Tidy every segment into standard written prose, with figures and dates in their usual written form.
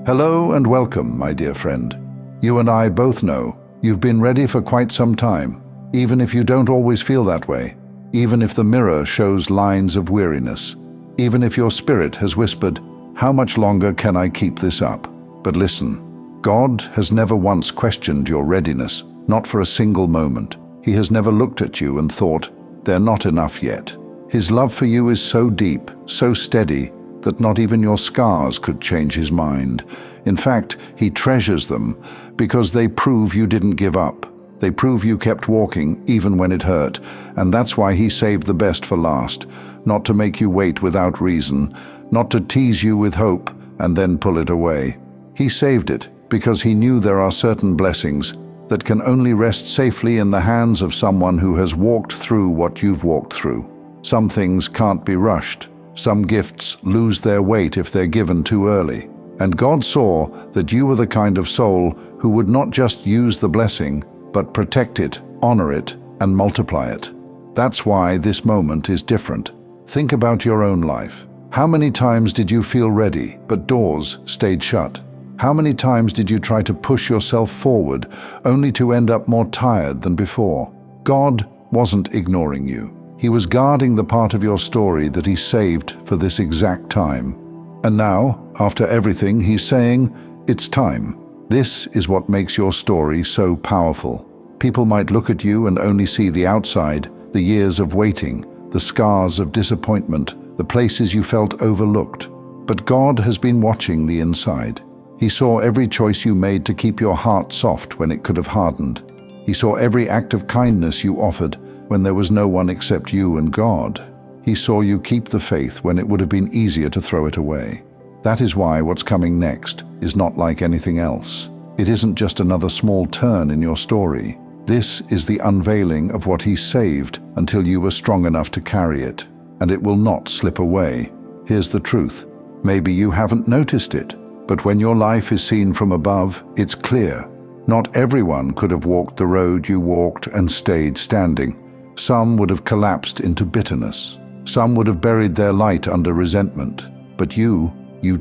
Hello and welcome, my dear friend. You and I both know you've been ready for quite some time, even if you don't always feel that way, even if the mirror shows lines of weariness, even if your spirit has whispered, "How much longer can I keep this up?" But listen, God has never once questioned your readiness, not for a single moment. He has never looked at you and thought, "They're not enough yet." His love for you is so deep, so steady, that not even your scars could change his mind. In fact, he treasures them because they prove you didn't give up. They prove you kept walking even when it hurt, and that's why he saved the best for last, not to make you wait without reason, not to tease you with hope and then pull it away. He saved it because he knew there are certain blessings that can only rest safely in the hands of someone who has walked through what you've walked through. Some things can't be rushed. Some gifts lose their weight if they're given too early. And God saw that you were the kind of soul who would not just use the blessing, but protect it, honor it, and multiply it. That's why this moment is different. Think about your own life. How many times did you feel ready, but doors stayed shut? How many times did you try to push yourself forward, only to end up more tired than before? God wasn't ignoring you. He was guarding the part of your story that he saved for this exact time. And now, after everything, he's saying, it's time. This is what makes your story so powerful. People might look at you and only see the outside, the years of waiting, the scars of disappointment, the places you felt overlooked. But God has been watching the inside. He saw every choice you made to keep your heart soft when it could have hardened. He saw every act of kindness you offered when there was no one except you and God. He saw you keep the faith when it would have been easier to throw it away. That is why what's coming next is not like anything else. It isn't just another small turn in your story. This is the unveiling of what he saved until you were strong enough to carry it, and it will not slip away. Here's the truth. Maybe you haven't noticed it, but when your life is seen from above, it's clear. Not everyone could have walked the road you walked and stayed standing. Some would have collapsed into bitterness. Some would have buried their light under resentment. But you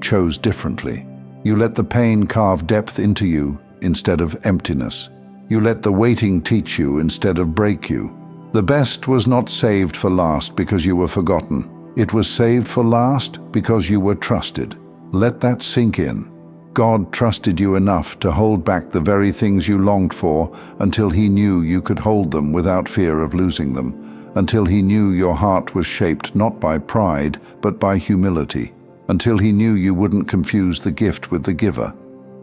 chose differently. You let the pain carve depth into you instead of emptiness. You let the waiting teach you instead of break you. The best was not saved for last because you were forgotten. It was saved for last because you were trusted. Let that sink in. God trusted you enough to hold back the very things you longed for until he knew you could hold them without fear of losing them, until he knew your heart was shaped not by pride but by humility, until he knew you wouldn't confuse the gift with the giver.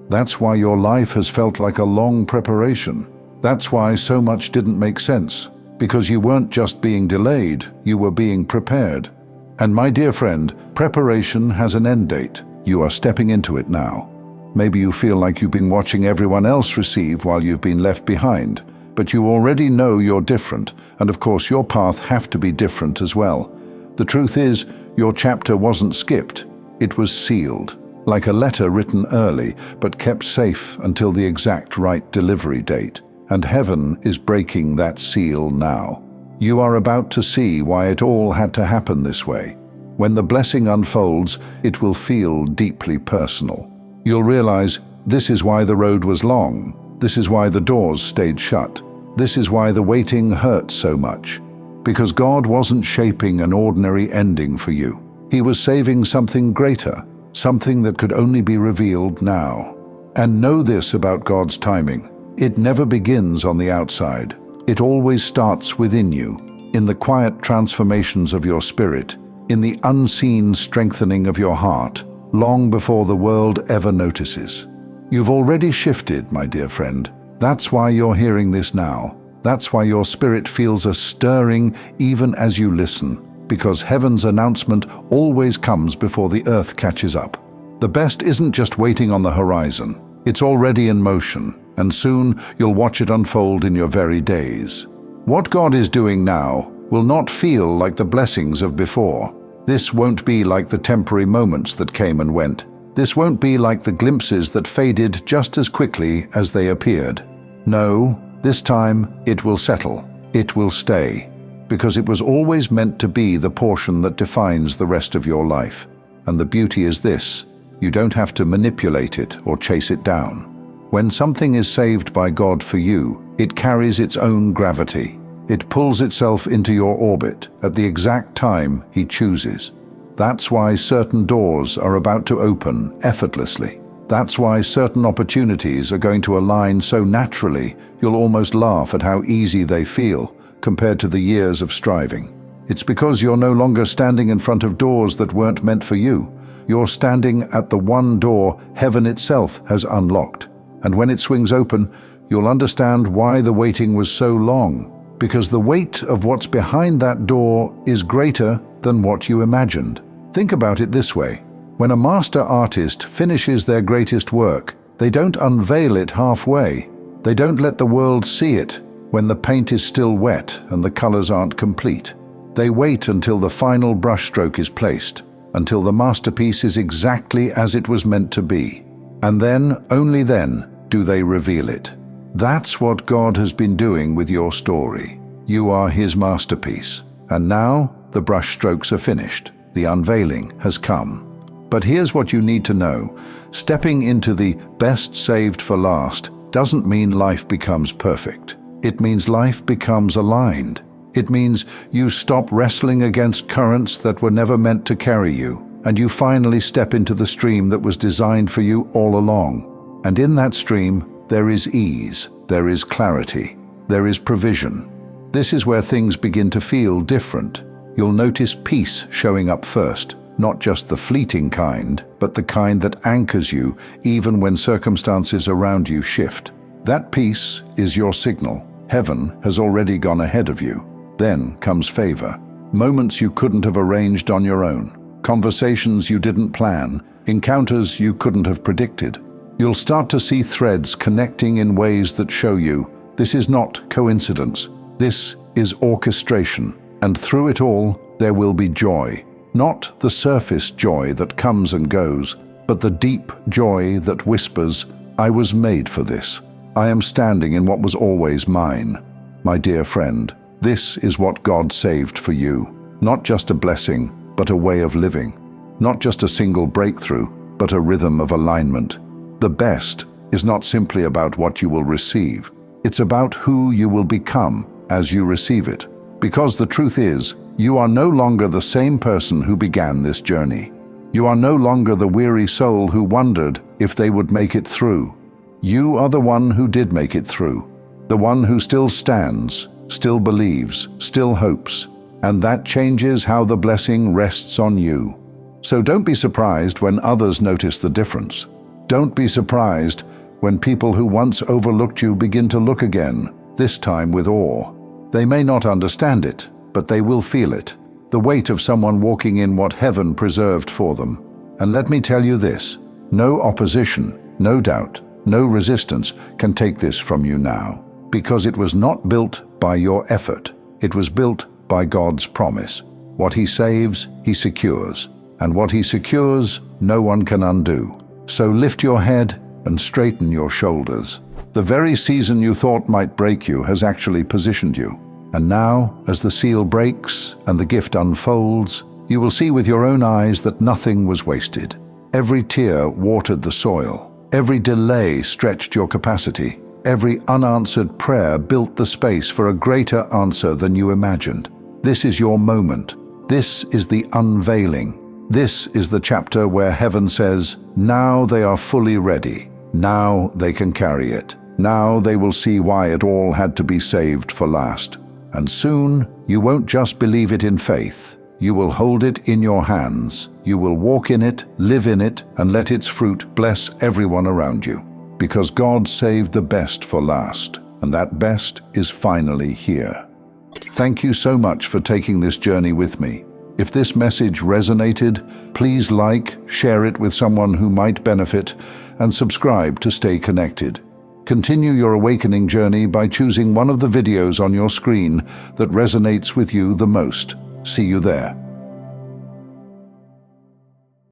That's why your life has felt like a long preparation. That's why so much didn't make sense, because you weren't just being delayed, you were being prepared. And my dear friend, preparation has an end date. You are stepping into it now. Maybe you feel like you've been watching everyone else receive while you've been left behind, but you already know you're different, and of course your path have to be different as well. The truth is, your chapter wasn't skipped, it was sealed, like a letter written early, but kept safe until the exact right delivery date. And heaven is breaking that seal now. You are about to see why it all had to happen this way. When the blessing unfolds, it will feel deeply personal. You'll realize this is why the road was long. This is why the doors stayed shut. This is why the waiting hurt so much. Because God wasn't shaping an ordinary ending for you. He was saving something greater, something that could only be revealed now. And know this about God's timing. It never begins on the outside. It always starts within you, in the quiet transformations of your spirit, in the unseen strengthening of your heart, long before the world ever notices. You've already shifted, my dear friend. That's why you're hearing this now. That's why your spirit feels a stirring even as you listen, because heaven's announcement always comes before the earth catches up. The best isn't just waiting on the horizon. It's already in motion, and soon you'll watch it unfold in your very days. What God is doing now will not feel like the blessings of before. This won't be like the temporary moments that came and went. This won't be like the glimpses that faded just as quickly as they appeared. No, this time it will settle. It will stay. Because it was always meant to be the portion that defines the rest of your life. And the beauty is this: You don't have to manipulate it or chase it down. When something is saved by God for you, it carries its own gravity. It pulls itself into your orbit at the exact time He chooses. That's why certain doors are about to open effortlessly. That's why certain opportunities are going to align so naturally you'll almost laugh at how easy they feel compared to the years of striving. It's because you're no longer standing in front of doors that weren't meant for you. You're standing at the one door heaven itself has unlocked. And when it swings open, you'll understand why the waiting was so long. Because the weight of what's behind that door is greater than what you imagined. Think about it this way. When a master artist finishes their greatest work, they don't unveil it halfway. They don't let the world see it when the paint is still wet and the colors aren't complete. They wait until the final brushstroke is placed, until the masterpiece is exactly as it was meant to be. And then, only then, do they reveal it. That's what God has been doing with your story. You are His masterpiece. And now, the brushstrokes are finished. The unveiling has come. But here's what you need to know. Stepping into the best saved for last doesn't mean life becomes perfect. It means life becomes aligned. It means you stop wrestling against currents that were never meant to carry you, and you finally step into the stream that was designed for you all along. And in that stream, there is ease, there is clarity, there is provision. This is where things begin to feel different. You'll notice peace showing up first, not just the fleeting kind, but the kind that anchors you even when circumstances around you shift. That peace is your signal. Heaven has already gone ahead of you. Then comes favor. Moments you couldn't have arranged on your own. Conversations you didn't plan, encounters you couldn't have predicted. You'll start to see threads connecting in ways that show you this is not coincidence. This is orchestration. And through it all, there will be joy. Not the surface joy that comes and goes, but the deep joy that whispers, I was made for this. I am standing in what was always mine. My dear friend, this is what God saved for you. Not just a blessing, but a way of living. Not just a single breakthrough, but a rhythm of alignment. The best is not simply about what you will receive. It's about who you will become as you receive it. Because the truth is, you are no longer the same person who began this journey. You are no longer the weary soul who wondered if they would make it through. You are the one who did make it through. The one who still stands, still believes, still hopes. And that changes how the blessing rests on you. So don't be surprised when others notice the difference. Don't be surprised when people who once overlooked you begin to look again, this time with awe. They may not understand it, but they will feel it, the weight of someone walking in what heaven preserved for them. And let me tell you this, no opposition, no doubt, no resistance can take this from you now, because it was not built by your effort. It was built by God's promise. What He saves, He secures, and what He secures, no one can undo. So lift your head and straighten your shoulders. The very season you thought might break you has actually positioned you. And now, as the seal breaks and the gift unfolds, you will see with your own eyes that nothing was wasted. Every tear watered the soil. Every delay stretched your capacity. Every unanswered prayer built the space for a greater answer than you imagined. This is your moment. This is the unveiling. This is the chapter where heaven says, now they are fully ready. Now they can carry it. Now they will see why it all had to be saved for last. And soon, you won't just believe it in faith. You will hold it in your hands. You will walk in it, live in it, and let its fruit bless everyone around you. Because God saved the best for last, and that best is finally here. Thank you so much for taking this journey with me. If this message resonated, please like, share it with someone who might benefit, and subscribe to stay connected. Continue your awakening journey by choosing one of the videos on your screen that resonates with you the most. See you there.